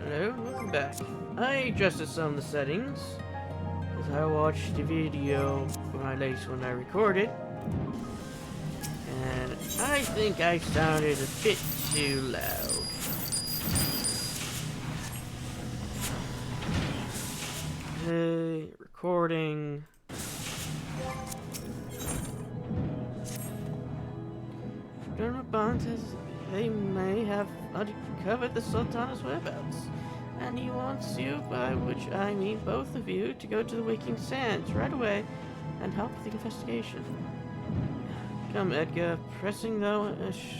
Hello, welcome back. I adjusted some of the settings as I watched the video for my latest one I recorded, and I think I sounded a bit too loud. Okay, recording. General Bond says they may have uncovered the Sultana's whereabouts, and he wants you, by which I mean both of you, to go to the Waking Sands right away and help with the investigation. Come, Edgar. Pressing though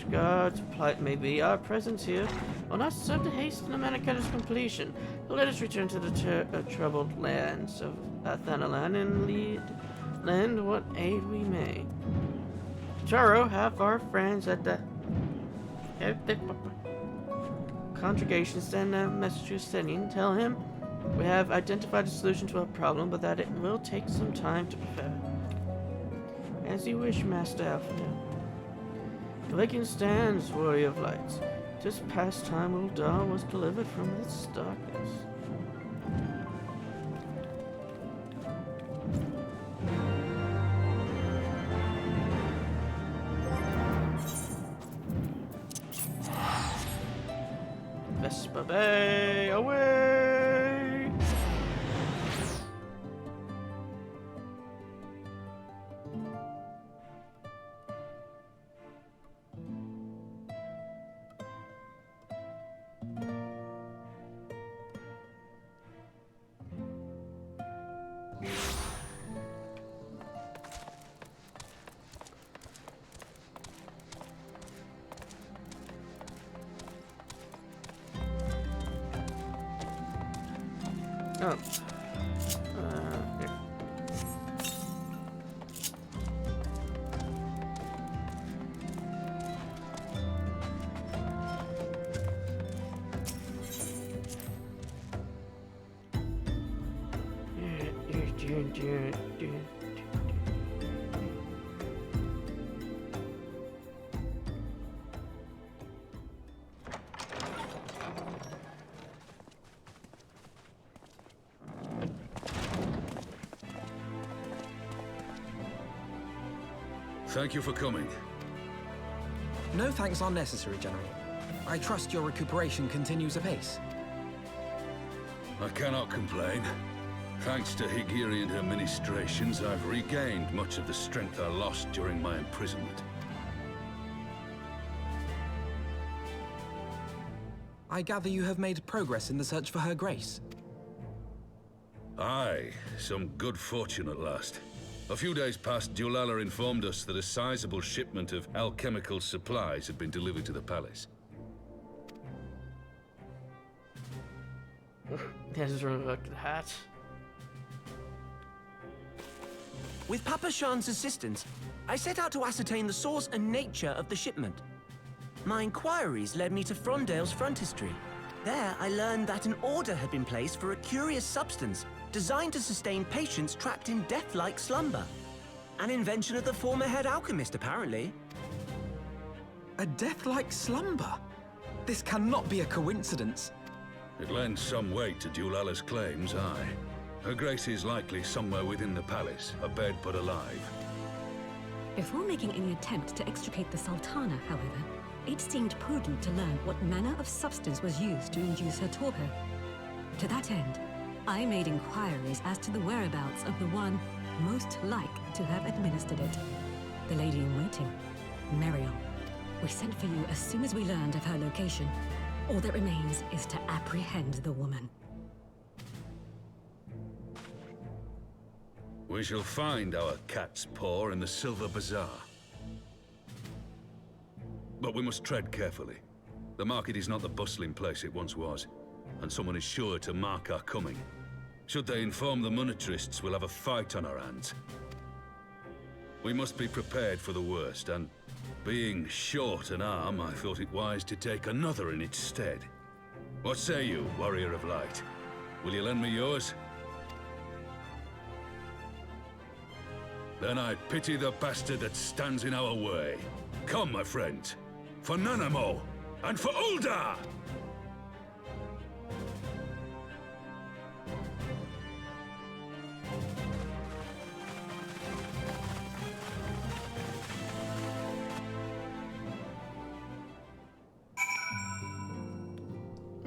God's plight may be, our presence here will not serve to hasten the Manicatta's completion. But let us return to the troubled lands of Athanalan and lend what aid we may. Charo, have our friends at the congregation send a message to Senin. Tell him we have identified a solution to our problem, but that it will take some time to prepare. As you wish, Master Alpha. The Waking stands, Warrior of Lights. Just past time little dawn was delivered from this darkness. Vespa Bay, away! Oh. Here. Thank you for coming. No thanks are necessary, General. I trust your recuperation continues apace. I cannot complain. Thanks to Higiri and her ministrations, I've regained much of the strength I lost during my imprisonment. I gather you have made progress in the search for Her Grace. Aye, some good fortune at last. A few days past, Dulala informed us that a sizable shipment of alchemical supplies had been delivered to the palace. This is really like the hat. With Papa Shan's assistance, I set out to ascertain the source and nature of the shipment. My inquiries led me to Frondale's frontistery. There, I learned that an order had been placed for a curious substance designed to sustain patients trapped in death-like slumber. An invention of the former head alchemist, apparently. A death-like slumber? This cannot be a coincidence. It lends some weight to Dulala's claims, aye. Her Grace is likely somewhere within the palace, abed but alive. Before making any attempt to extricate the Sultana, however, it seemed prudent to learn what manner of substance was used to induce her torpor. To that end, I made inquiries as to the whereabouts of the one most like to have administered it. The lady in waiting, Muriel. We sent for you as soon as we learned of her location. All that remains is to apprehend the woman. We shall find our cat's paw in the Silver Bazaar. But we must tread carefully. The market is not the bustling place it once was, and someone is sure to mark our coming. Should they inform the monetarists, we'll have a fight on our hands. We must be prepared for the worst, and being short an arm, I thought it wise to take another in its stead. What say you, Warrior of Light? Will you lend me yours? Then I pity the bastard that stands in our way. Come, my friends, for Nanamo, and for Ulda!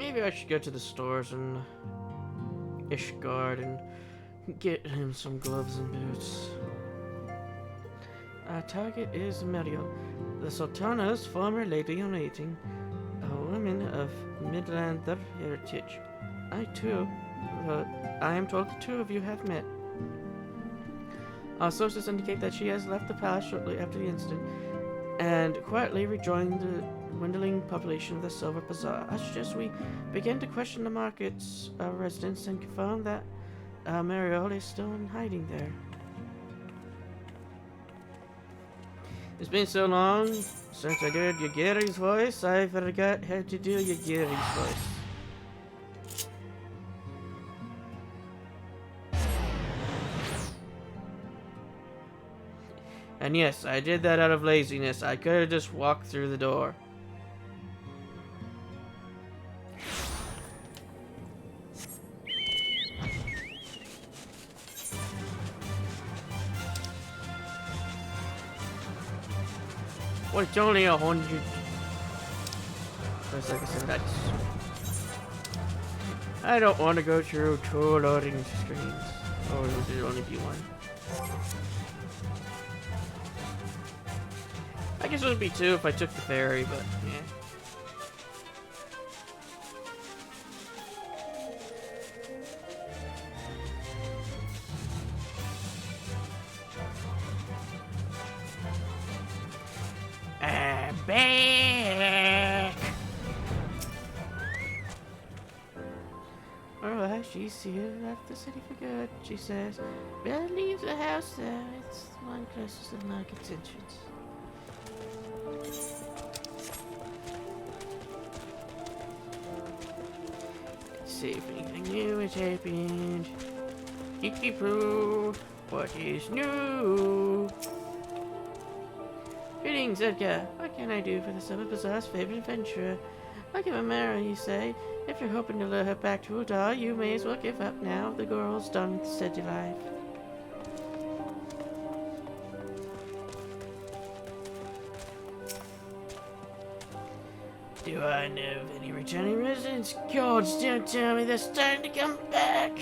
maybe I should go to the stores in Ishgard and get him some gloves and boots. Our target is Muriel, the Sultana's former lady in waiting, a woman of Midlander heritage. I am told the two of you have met. Our sources indicate that she has left the palace shortly after the incident and quietly rejoined the dwindling population of the Silver Bazaar. I suggest we begin to question the market's residents and confirm that Muriel is still in hiding there. It's been so long since I did Yagiri's voice, I forgot how to do Yagiri's voice. And yes, I did that out of laziness. I could have just walked through the door. Well, it's only 100. Like I said, I don't want to go through 2 loading screens. Or would it only be 1? I guess it would be 2 if I took the ferry, but yeah. Back! Alright, she's here, left the city for good, she says. Better leave the house there, it's the one closest to the market's entrance. Let's see if anything new has happened. Kiki-poo, what is new? Greetings, Edgar. What can I do for the Silver Bazaar's favorite adventurer? I'll give a marrow, you say. If you're hoping to lure her back to Udar, you may as well give up now. The girl's done with city life. Do I know of any returning residents? Gods, don't tell me they're starting to come back!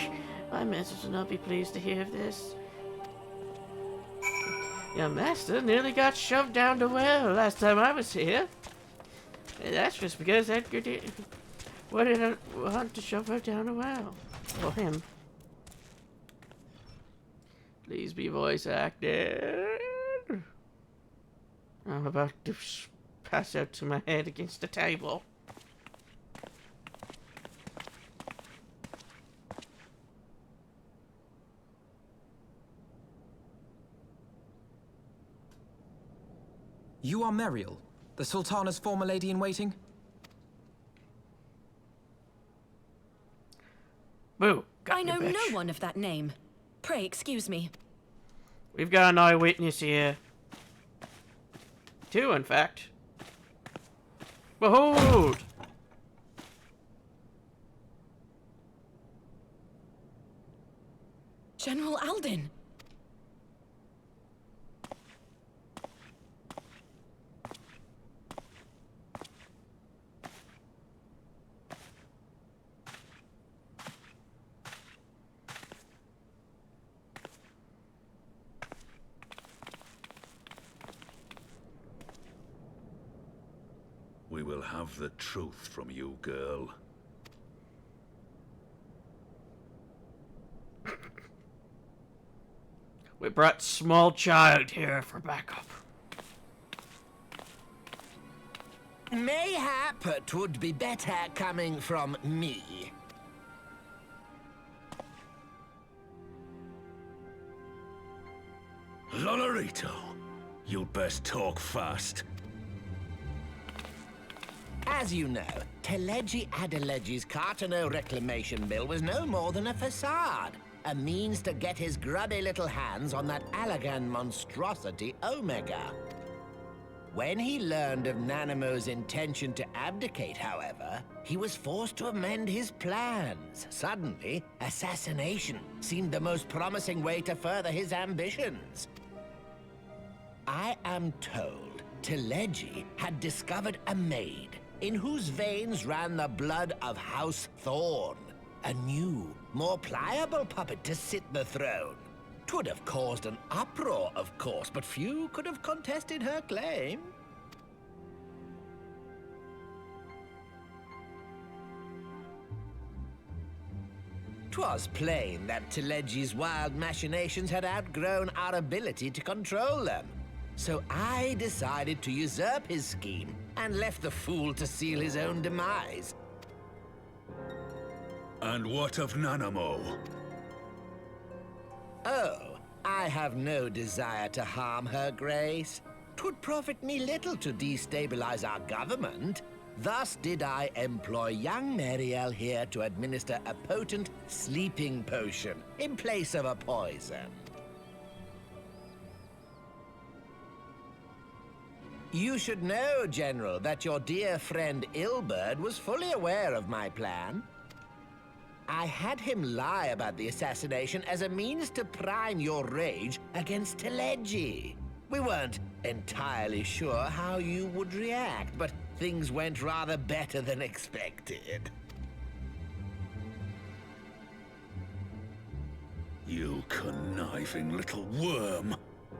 My masters will not be pleased to hear of this. Your master nearly got shoved down the well last time I was here. And that's just because Edgar didn't want to shove her down the well. Or him. Please be voice acted. I'm about to pass out to my head against the table. You are Muriel, the Sultana's former lady-in-waiting? Boo! I know no one of that name. Pray excuse me. We've got an eyewitness here. 2, in fact. Behold! General Alden. We will have the truth from you, girl. We brought small child here for backup. Mayhap it would be better coming from me. Lonorito, you'd best talk fast. As you know, Teleji Adeleji's Cartano reclamation bill was no more than a facade. A means to get his grubby little hands on that Allagan monstrosity, Omega. When he learned of Nanamo's intention to abdicate, however, he was forced to amend his plans. Suddenly, assassination seemed the most promising way to further his ambitions. I am told Teleji had discovered a maid, in whose veins ran the blood of House Thorn. A new, more pliable puppet to sit the throne. 'Twould have caused an uproar, of course, but few could have contested her claim. 'Twas plain that Telegi's wild machinations had outgrown our ability to control them. So I decided to usurp his scheme and left the fool to seal his own demise. And what of Nanamo? Oh, I have no desire to harm her grace. 'Twould profit me little to destabilize our government. Thus did I employ young Mariel here to administer a potent sleeping potion in place of a poison. You should know, General, that your dear friend Ilberd was fully aware of my plan. I had him lie about the assassination as a means to prime your rage against Telegi. We weren't entirely sure how you would react, but things went rather better than expected. You conniving little worm!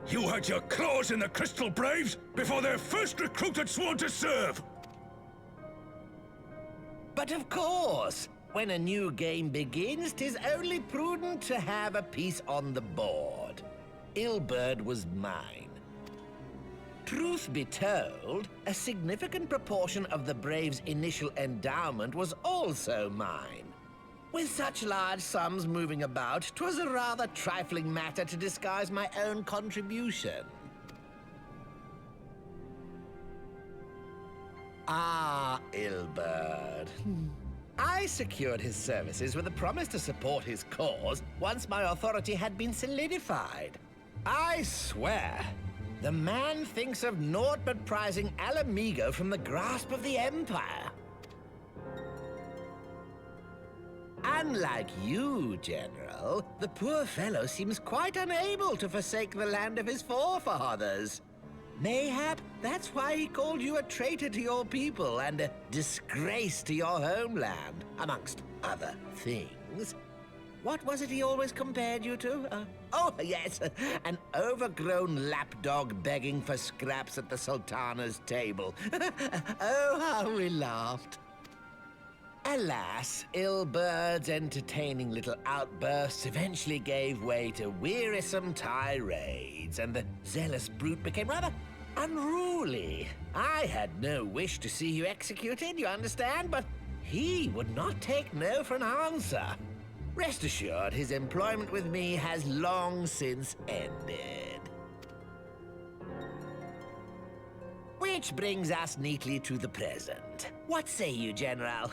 You had your claws in the Crystal Braves before their first recruit had sworn to serve! But of course, when a new game begins, 'tis only prudent to have a piece on the board. Ilberd was mine. Truth be told, a significant proportion of the Braves' initial endowment was also mine. With such large sums moving about, 'twas a rather trifling matter to disguise my own contribution. Ah, Ilberd. I secured his services with a promise to support his cause once my authority had been solidified. I swear, the man thinks of naught but prizing Alamigo from the grasp of the Empire. Unlike you, General, the poor fellow seems quite unable to forsake the land of his forefathers. Mayhap that's why he called you a traitor to your people and a disgrace to your homeland, amongst other things. What was it he always compared you to? Oh, yes, an overgrown lapdog begging for scraps at the Sultana's table. Oh, how we laughed. Alas, Ilberd's entertaining little outbursts eventually gave way to wearisome tirades, and the zealous brute became rather unruly. I had no wish to see you executed, you understand, but he would not take no for an answer. Rest assured, his employment with me has long since ended. Which brings us neatly to the present. What say you, General?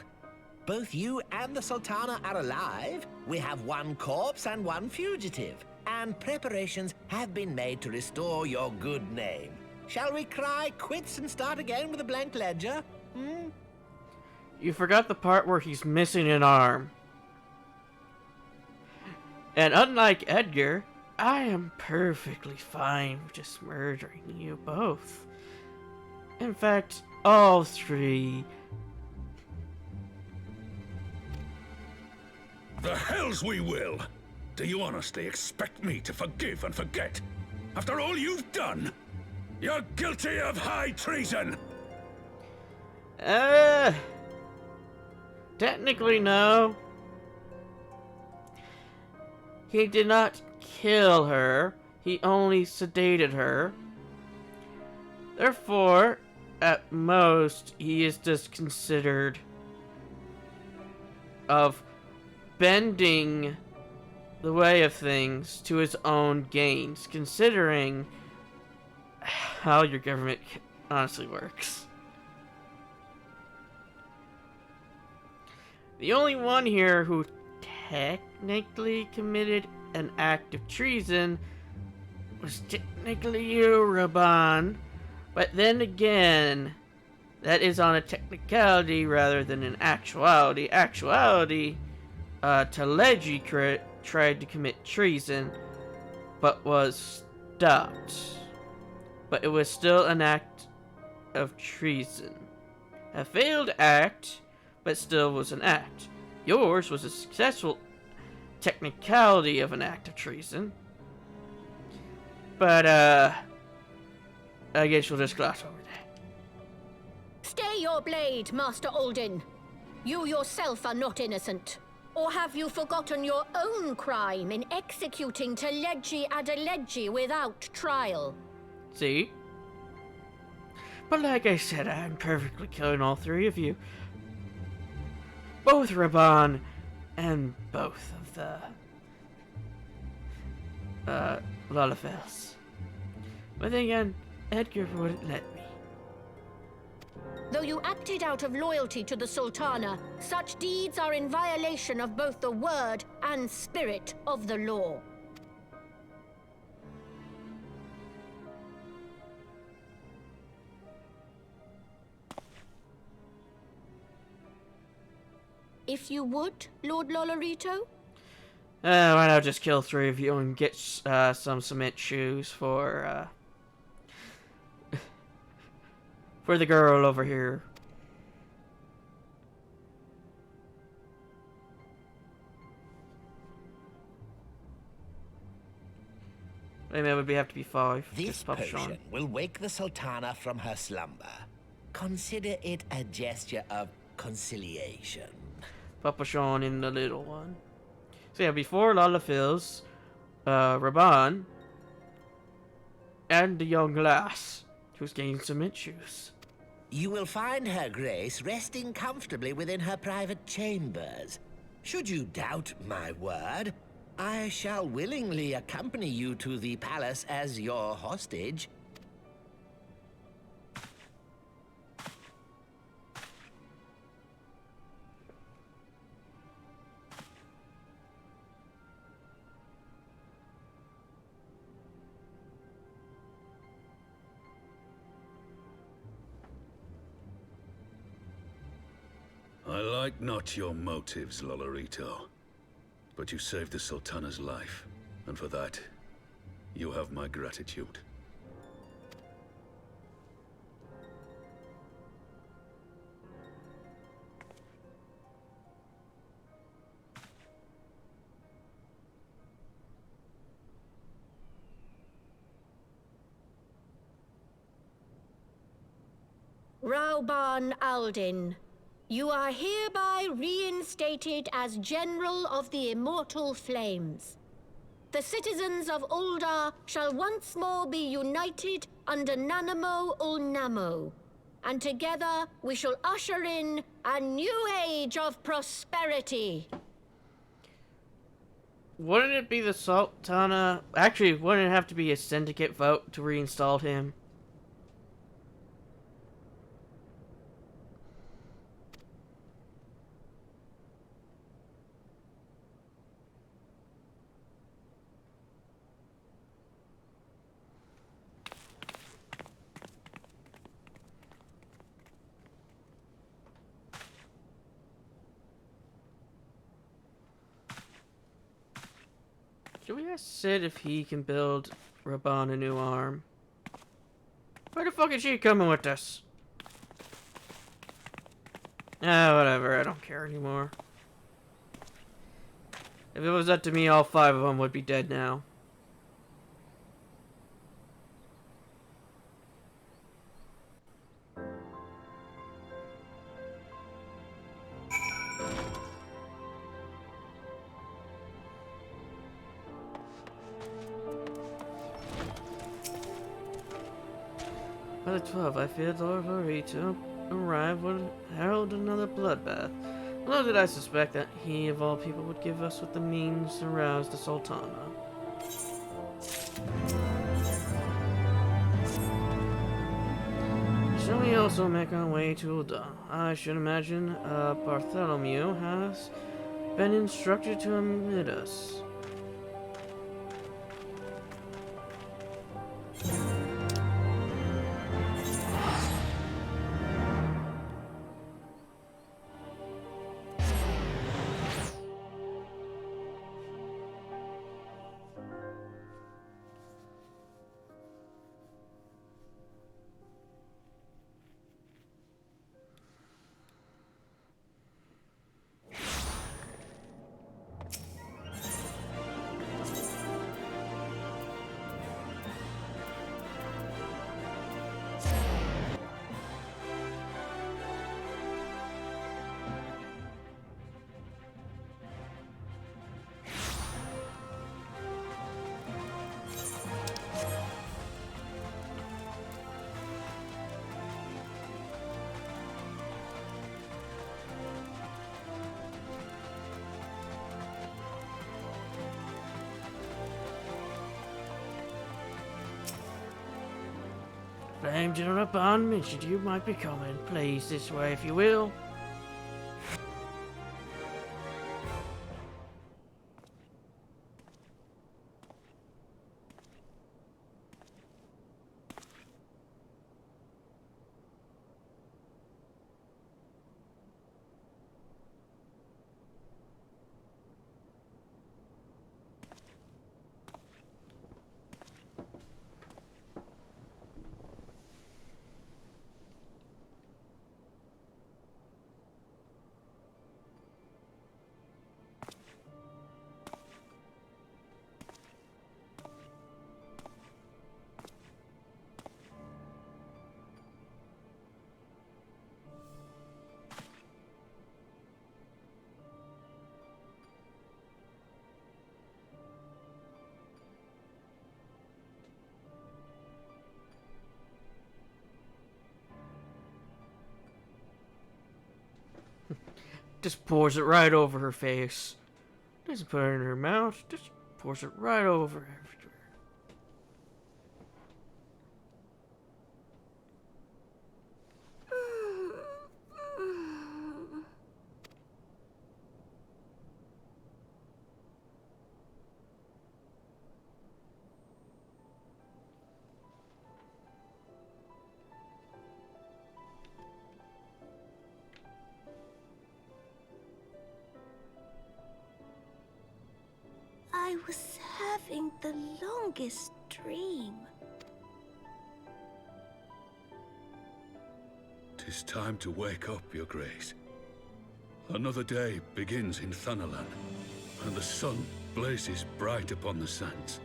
Both you and the Sultana are alive. We have one corpse and one fugitive, and preparations have been made to restore your good name. Shall we cry quits and start again with a blank ledger? You forgot the part where he's missing an arm. And unlike Edgar, I am perfectly fine with just murdering you both. In fact, all three. The hells we will! Do you honestly expect me to forgive and forget? After all you've done? You're guilty of high treason! Technically no. He did not kill her. He only sedated her. Therefore, at most, he is just considered of bending the way of things to his own gains, considering how your government honestly works. The only one here who technically committed an act of treason was technically you, Raban. But then again, that is on a technicality rather than an actuality. Telegi tried to commit treason, but was stopped. But it was still an act of treason. A failed act, but still was an act. Yours was a successful technicality of an act of treason. But, I guess we'll just gloss over that. Stay your blade, Master Alden. You yourself are not innocent. Or have you forgotten your own crime in executing Teledji Adeledji without trial? See? But like I said, I'm perfectly killing all three of you. Both Raban and both of the Lullafels. But then again, Edgar wouldn't let me. Though you acted out of loyalty to the Sultana, such deeds are in violation of both the word and spirit of the law. If you would, Lord Lolorito? Why not just kill three of you and get some cement shoes for the girl over here. Maybe it would have to be 5. This Just Papa potion Sean. will wake the Sultana from her slumber. Consider it a gesture of conciliation. Papa Sean in the little one. So yeah, before Lullafels, Raban, and the young lass, who's getting cement shoes. You will find her grace resting comfortably within her private chambers. Should you doubt my word, I shall willingly accompany you to the palace as your hostage. I like not your motives, Lolorito. But you saved the Sultana's life, and for that, you have my gratitude. Rauban Aldin, you are hereby reinstated as General of the Immortal Flames. The citizens of Ul'dah shall once more be united under Nanamo Ul'Namo, and together we shall usher in a new age of prosperity. Wouldn't it be the Sultana? Actually, wouldn't it have to be a syndicate vote to reinstall him? Should we ask Sid if he can build Raban a new arm? Where the fuck is she coming with us? Ah, whatever, I don't care anymore. If it was up to me, all 5 of them would be dead now. By the 12, I feared Lord Hori to arrive would herald another bloodbath. Little did I suspect that he, of all people, would give us with the means to rouse the Sultana. Shall we also make our way to Ul'dah? I should imagine Bartholomew has been instructed to admit us. Flame General Bond mentioned you might be coming. Please, this way if you will. Just pours it right over her face. Doesn't put it in her mouth, just pours it right over everywhere. I was having the longest dream. 'Tis time to wake up, Your Grace. Another day begins in Thanalan, and the sun blazes bright upon the sands.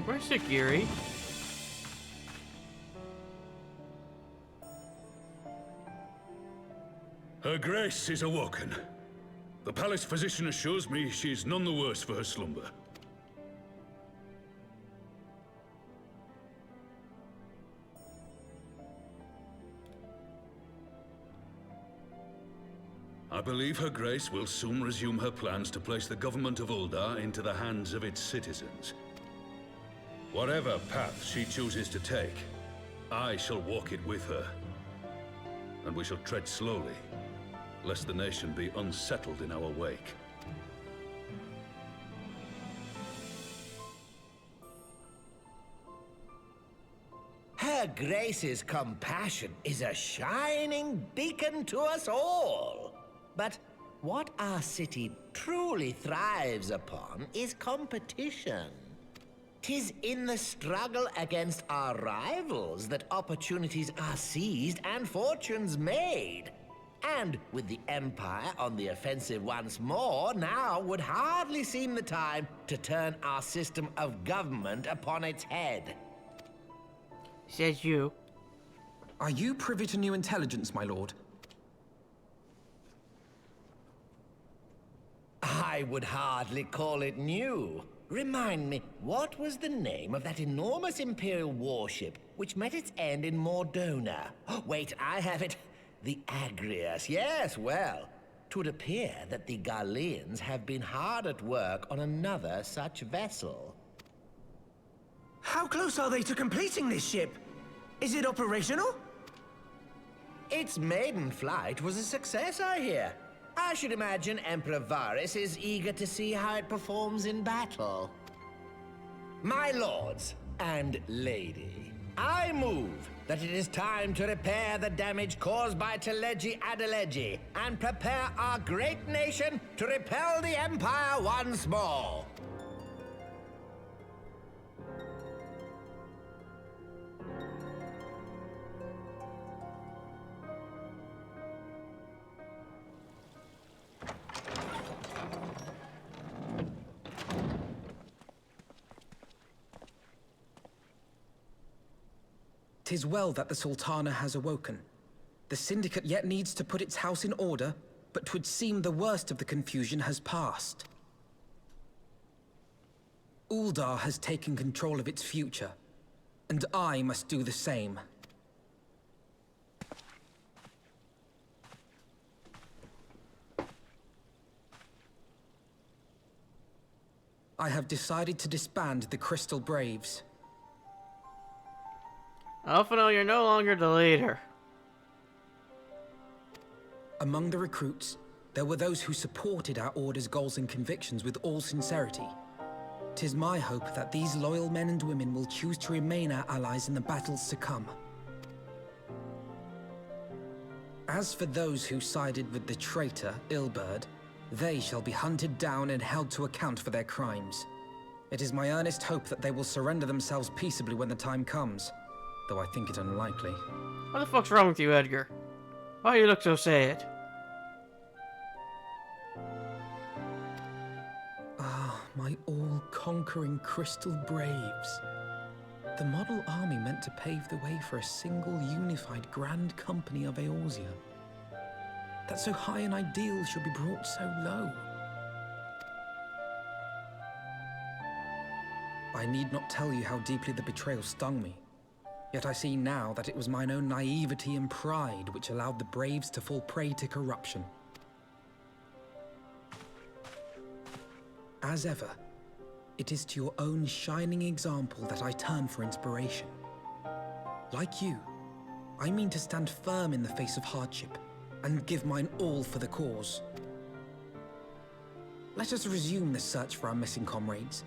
Where's Sagiri? Her Grace is awoken. The palace physician assures me she's none the worse for her slumber. I believe Her Grace will soon resume her plans to place the government of Uldar into the hands of its citizens. Whatever path she chooses to take, I shall walk it with her. And we shall tread slowly, lest the nation be unsettled in our wake. Her Grace's compassion is a shining beacon to us all. But what our city truly thrives upon is competition. 'Tis in the struggle against our rivals that opportunities are seized and fortunes made. And with the Empire on the offensive once more, now would hardly seem the time to turn our system of government upon its head. Says you. Are you privy to new intelligence, my lord? I would hardly call it new. Remind me, what was the name of that enormous Imperial warship which met its end in Mordona? Wait, I have it. The Agrius. Yes, well, 'twould appear that the Garleans have been hard at work on another such vessel. How close are they to completing this ship? Is it operational? Its maiden flight was a success, I hear. I should imagine Emperor Varys is eager to see how it performs in battle. My lords and lady, I move that it is time to repair the damage caused by Teleji Adeleji and prepare our great nation to repel the Empire once more. "'Tis well that the Sultana has awoken. The Syndicate yet needs to put its house in order, but 'twould seem the worst of the confusion has passed. Uldar has taken control of its future, and I must do the same. I have decided to disband the Crystal Braves. Alphino, you're no longer the leader. Among the recruits, there were those who supported our Order's goals and convictions with all sincerity. 'Tis my hope that these loyal men and women will choose to remain our allies in the battles to come. As for those who sided with the traitor, Ilberd, they shall be hunted down and held to account for their crimes. It is my earnest hope that they will surrender themselves peaceably when the time comes, though I think it unlikely. What the fuck's wrong with you, Edgar? Why you look so sad? Ah, my all-conquering Crystal Braves. The model army meant to pave the way for a single unified Grand Company of Eorzea. That so high an ideal should be brought so low. I need not tell you how deeply the betrayal stung me. Yet I see now that it was mine own naivety and pride which allowed the Braves to fall prey to corruption. As ever, it is to your own shining example that I turn for inspiration. Like you, I mean to stand firm in the face of hardship and give mine all for the cause. Let us resume the search for our missing comrades,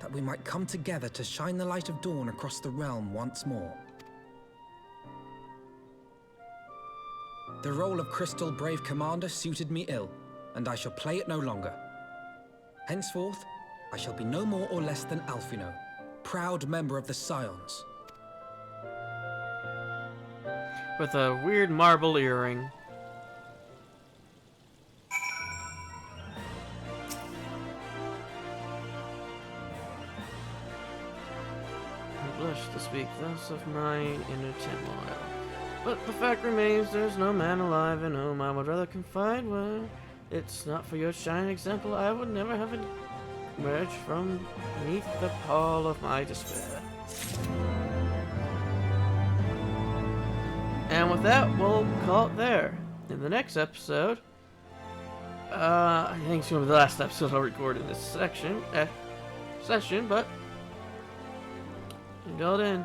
that we might come together to shine the light of dawn across the realm once more. The role of Crystal Brave Commander suited me ill, and I shall play it no longer. Henceforth, I shall be no more or less than Alphino, proud member of the Scions. With a weird marble earring. I blush to speak thus of mine inner turmoil. But the fact remains, there's no man alive in whom I would rather confide. Were it's not for your shining example, I would never have emerged from beneath the pall of my despair. And with that, we'll call it there. In the next episode, I think it's going to be the last episode I'll record in this session, but until then,